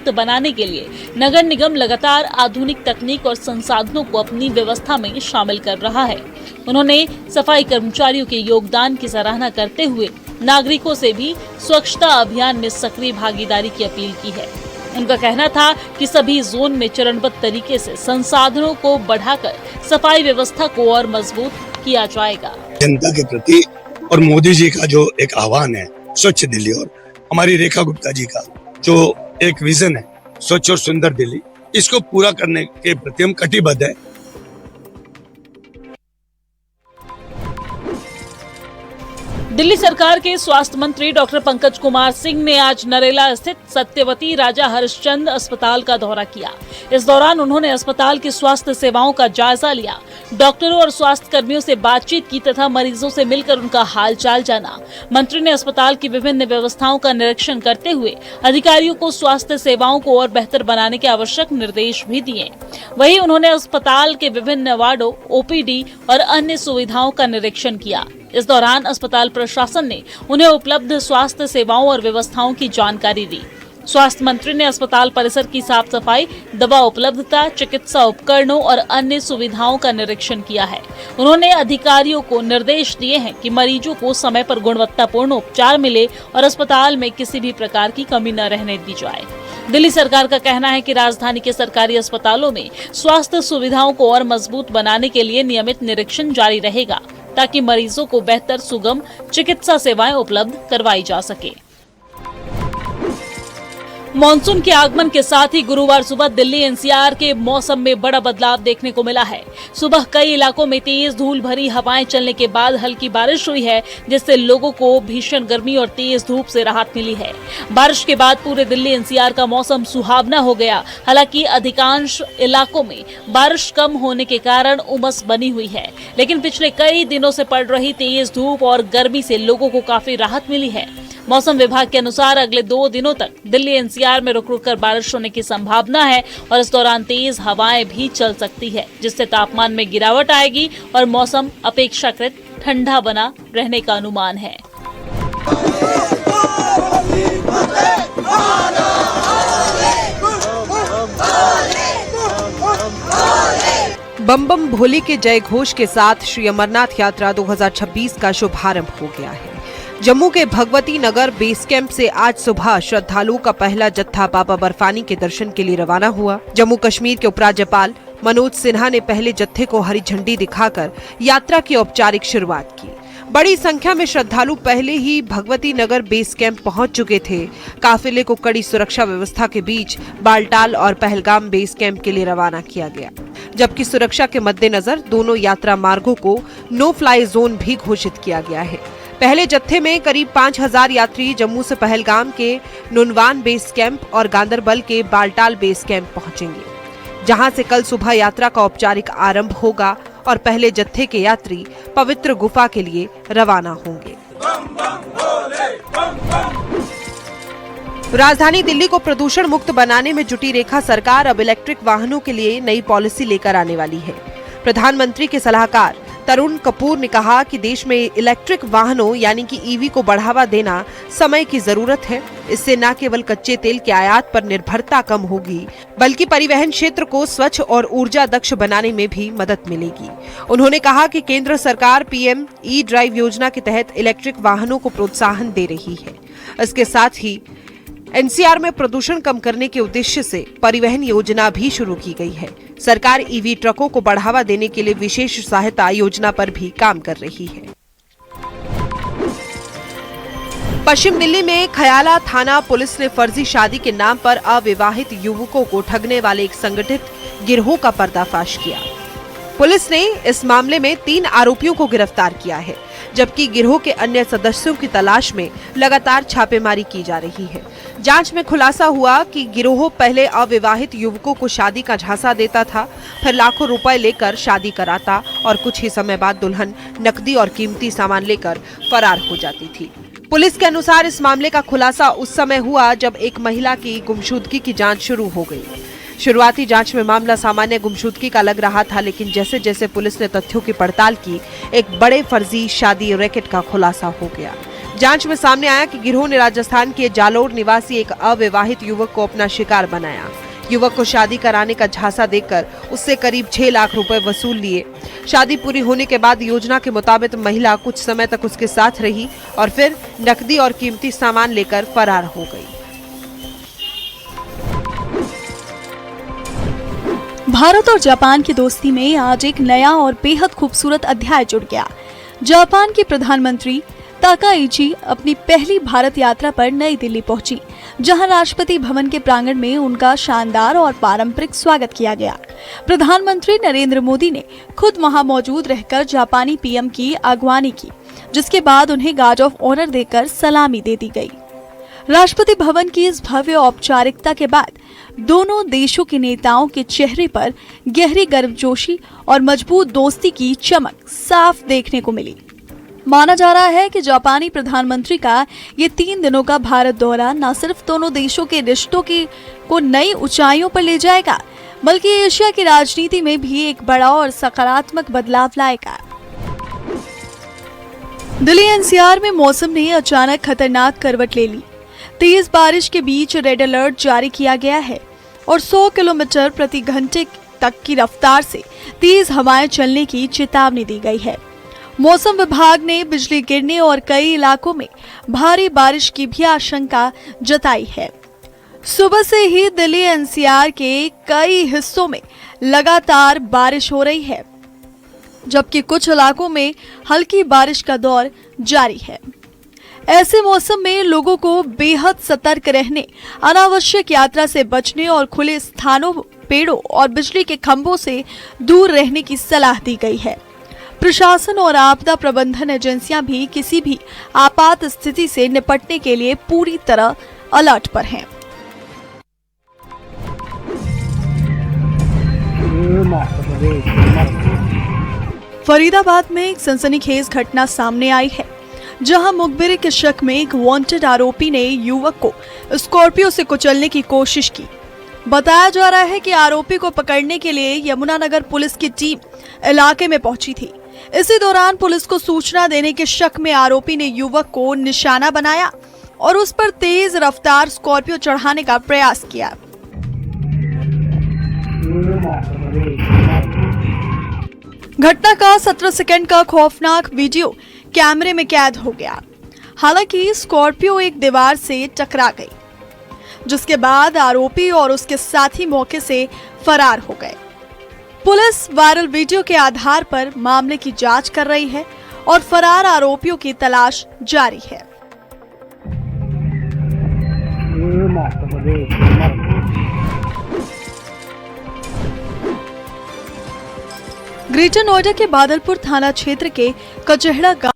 मुक्त बनाने के लिए नगर निगम लगातार आधुनिक तकनीक और संसाधनों को अपनी व्यवस्था में शामिल कर रहा है। उन्होंने सफाई कर्मचारियों के योगदान की सराहना करते हुए नागरिकों से भी स्वच्छता अभियान में सक्रिय भागीदारी की अपील की है। उनका कहना था कि सभी जोन में चरणबद्ध तरीके से संसाधनों को बढ़ाकर सफाई व्यवस्था को और मजबूत किया जाएगा। जनता के प्रति और मोदी जी का जो एक आह्वान है स्वच्छ दिल्ली, और हमारी रेखा गुप्ता जी का जो एक विजन है स्वच्छ और सुंदर दिल्ली, इसको पूरा करने के प्रति हम कटिबद्ध है। दिल्ली सरकार के स्वास्थ्य मंत्री डॉक्टर पंकज कुमार सिंह ने आज नरेला स्थित सत्यवती राजा हरिश्चंद अस्पताल का दौरा किया। इस दौरान उन्होंने अस्पताल की स्वास्थ्य सेवाओं का जायजा लिया, डॉक्टरों और स्वास्थ्य कर्मियों से बातचीत की तथा मरीजों से मिलकर उनका हालचाल जाना। मंत्री ने अस्पताल की विभिन्न व्यवस्थाओं का निरीक्षण करते हुए अधिकारियों को स्वास्थ्य सेवाओं को और बेहतर बनाने के आवश्यक निर्देश भी दिए। वहीं उन्होंने अस्पताल के विभिन्न वार्डों, ओपीडी और अन्य सुविधाओं का निरीक्षण किया। इस दौरान अस्पताल प्रशासन ने उन्हें उपलब्ध स्वास्थ्य सेवाओं और व्यवस्थाओं की जानकारी दी। स्वास्थ्य मंत्री ने अस्पताल परिसर की साफ सफाई, दवा उपलब्धता, चिकित्सा उपकरणों और अन्य सुविधाओं का निरीक्षण किया है। उन्होंने अधिकारियों को निर्देश दिए हैं कि मरीजों को समय पर गुणवत्तापूर्ण उपचार मिले और अस्पताल में किसी भी प्रकार की कमी न रहने दी जाए। दिल्ली सरकार का कहना है कि राजधानी के सरकारी अस्पतालों में स्वास्थ्य सुविधाओं को और मजबूत बनाने के लिए नियमित निरीक्षण जारी रहेगा, ताकि मरीजों को बेहतर सुगम चिकित्सा सेवाएं उपलब्ध करवाई जा सके। मॉनसून के आगमन के साथ ही गुरुवार सुबह दिल्ली एनसीआर के मौसम में बड़ा बदलाव देखने को मिला है। सुबह कई इलाकों में तेज धूल भरी हवाएं चलने के बाद हल्की बारिश हुई है, जिससे लोगों को भीषण गर्मी और तेज धूप से राहत मिली है। बारिश के बाद पूरे दिल्ली एनसीआर का मौसम सुहावना हो गया। हालांकि अधिकांश इलाकों में बारिश कम होने के कारण उमस बनी हुई है, लेकिन पिछले कई दिनों से पड़ रही तेज धूप और गर्मी से लोगों को काफी राहत मिली है। मौसम विभाग के अनुसार अगले 2 दिनों तक दिल्ली एनसीआर में रुक-रुक कर बारिश होने की संभावना है और इस दौरान तेज हवाएं भी चल सकती है, जिससे तापमान में गिरावट आएगी और मौसम अपेक्षाकृत ठंडा बना रहने का अनुमान है। बम बम भोले के जय घोष के साथ श्री अमरनाथ यात्रा 2026 का शुभारंभ हो गया है। जम्मू के भगवती नगर बेस कैंप से आज सुबह श्रद्धालुओं का पहला जत्था बाबा बर्फानी के दर्शन के लिए रवाना हुआ। जम्मू कश्मीर के उपराज्यपाल मनोज सिन्हा ने पहले जत्थे को हरी झंडी दिखाकर यात्रा की औपचारिक शुरुआत की। बड़ी संख्या में श्रद्धालु पहले ही भगवती नगर बेस कैंप पहुंच चुके थे। काफिले को कड़ी सुरक्षा व्यवस्था के बीच बालटाल और पहलगाम बेस कैंप के लिए रवाना किया गया, जबकि सुरक्षा के मद्देनजर दोनों यात्रा मार्गों को नो फ्लाई जोन भी घोषित किया गया है। पहले जत्थे में करीब 5000 यात्री जम्मू से पहलगाम के नुनवान बेस कैंप और गांदरबल के बालटाल बेस कैंप पहुंचेंगे, जहां से कल सुबह यात्रा का औपचारिक आरंभ होगा और पहले जत्थे के यात्री पवित्र गुफा के लिए रवाना होंगे। राजधानी दिल्ली को प्रदूषण मुक्त बनाने में जुटी रेखा सरकार अब इलेक्ट्रिक वाहनों के लिए नई पॉलिसी लेकर आने वाली है। प्रधानमंत्री के सलाहकार तरुण कपूर ने कहा कि देश में इलेक्ट्रिक वाहनों यानी कि ईवी को बढ़ावा देना समय की जरूरत है। इससे न केवल कच्चे तेल के आयात पर निर्भरता कम होगी, बल्कि परिवहन क्षेत्र को स्वच्छ और ऊर्जा दक्ष बनाने में भी मदद मिलेगी। उन्होंने कहा कि केंद्र सरकार पीएम ई ड्राइव योजना के तहत इलेक्ट्रिक वाहनों को प्रोत्साहन दे रही है। इसके साथ ही एनसीआर में प्रदूषण कम करने के उद्देश्य से परिवहन योजना भी शुरू की गई है। सरकार ईवी ट्रकों को बढ़ावा देने के लिए विशेष सहायता योजना पर भी काम कर रही है। पश्चिम दिल्ली में खयाला थाना पुलिस ने फर्जी शादी के नाम पर अविवाहित युवकों को ठगने वाले एक संगठित गिरोह का पर्दाफाश किया। पुलिस ने इस मामले में 3 आरोपियों को गिरफ्तार किया है, जबकि गिरोह के अन्य सदस्यों की तलाश में लगातार छापेमारी की जा रही है। जांच में खुलासा हुआ कि गिरोह पहले अविवाहित युवकों को शादी का झांसा देता था, फिर लाखों रुपए लेकर शादी कराता और कुछ ही समय बाद दुल्हन नकदी और कीमती सामान लेकर फरार हो जाती थी। पुलिस के अनुसार इस मामले का खुलासा उस समय हुआ जब एक महिला की गुमशुदगी की जांच शुरू हो गई। शुरुआती जांच में मामला सामान्य गुमशुदगी का लग रहा था, लेकिन जैसे जैसे पुलिस ने तथ्यों की पड़ताल की, एक बड़े फर्जी शादी रैकेट का खुलासा हो गया, जांच में सामने आया कि गिरोह ने राजस्थान के जालोर निवासी एक अविवाहित युवक को अपना शिकार बनाया। युवक को शादी कराने का झांसा देकर उससे करीब 6 लाख रुपए वसूल लिए। शादी पूरी होने के बाद योजना के मुताबिक महिला कुछ समय तक उसके साथ रही और फिर नकदी और कीमती सामान लेकर फरार हो गई। भारत और जापान की दोस्ती में आज एक नया और बेहद खूबसूरत अध्याय जुड़ गया। जापान के प्रधानमंत्री ताकाइची अपनी पहली भारत यात्रा पर नई दिल्ली पहुंची, जहां राष्ट्रपति भवन के प्रांगण में उनका शानदार और पारंपरिक स्वागत किया गया। प्रधानमंत्री नरेंद्र मोदी ने खुद वहां मौजूद रहकर जापानी पीएम की अगवानी की, जिसके बाद उन्हें गार्ड ऑफ ऑनर देकर सलामी दे दी गई। राष्ट्रपति भवन की इस भव्य औपचारिकता के बाद दोनों देशों के नेताओं के चेहरे पर गहरी गर्मजोशी और मजबूत दोस्ती की चमक साफ देखने को मिली। माना जा रहा है कि जापानी प्रधानमंत्री का ये 3 दिनों का भारत दौरा न सिर्फ दोनों देशों के रिश्तों को नई ऊंचाइयों पर ले जाएगा, बल्कि एशिया की राजनीति में भी एक बड़ा और सकारात्मक बदलाव लाएगा। दिल्ली एनसीआर में मौसम ने अचानक खतरनाक करवट ले ली। तेज बारिश के बीच रेड अलर्ट जारी किया गया है और 100 किलोमीटर प्रति घंटे तक की रफ्तार से तेज हवाएं चलने की चेतावनी दी गई है। मौसम विभाग ने बिजली गिरने और कई इलाकों में भारी बारिश की भी आशंका जताई है। सुबह से ही दिल्ली एनसीआर के कई हिस्सों में लगातार बारिश हो रही है, जबकि कुछ इलाकों में हल्की बारिश का दौर जारी है। ऐसे मौसम में लोगों को बेहद सतर्क रहने, अनावश्यक यात्रा से बचने और खुले स्थानों, पेड़ों और बिजली के खंभों से दूर रहने की सलाह दी गई है। प्रशासन और आपदा प्रबंधन एजेंसियां भी किसी भी आपात स्थिति से निपटने के लिए पूरी तरह अलर्ट पर हैं। फरीदाबाद में एक सनसनीखेज घटना सामने आई है, जहां मुखबिरी के शक में एक वांटेड आरोपी ने युवक को स्कॉर्पियो से कुचलने की कोशिश की। बताया जा रहा है कि आरोपी को पकड़ने के लिए यमुनानगर पुलिस की टीम इलाके में पहुंची थी। इसी दौरान पुलिस को सूचना देने के शक में आरोपी ने युवक को निशाना बनाया और उस पर तेज रफ्तार स्कॉर्पियो चढ़ाने का प्रयास किया। घटना का 17 सेकंड का खौफनाक वीडियो कैमरे में कैद हो गया। हालांकि स्कॉर्पियो एक दीवार से टकरा गई, जिसके बाद आरोपी और उसके साथी मौके से फरार हो गए। पुलिस वायरल वीडियो के आधार पर मामले की जांच कर रही है और फरार आरोपियों की तलाश जारी है। ग्रेटर नोएडा के बादलपुर थाना क्षेत्र के कचहड़ा गांव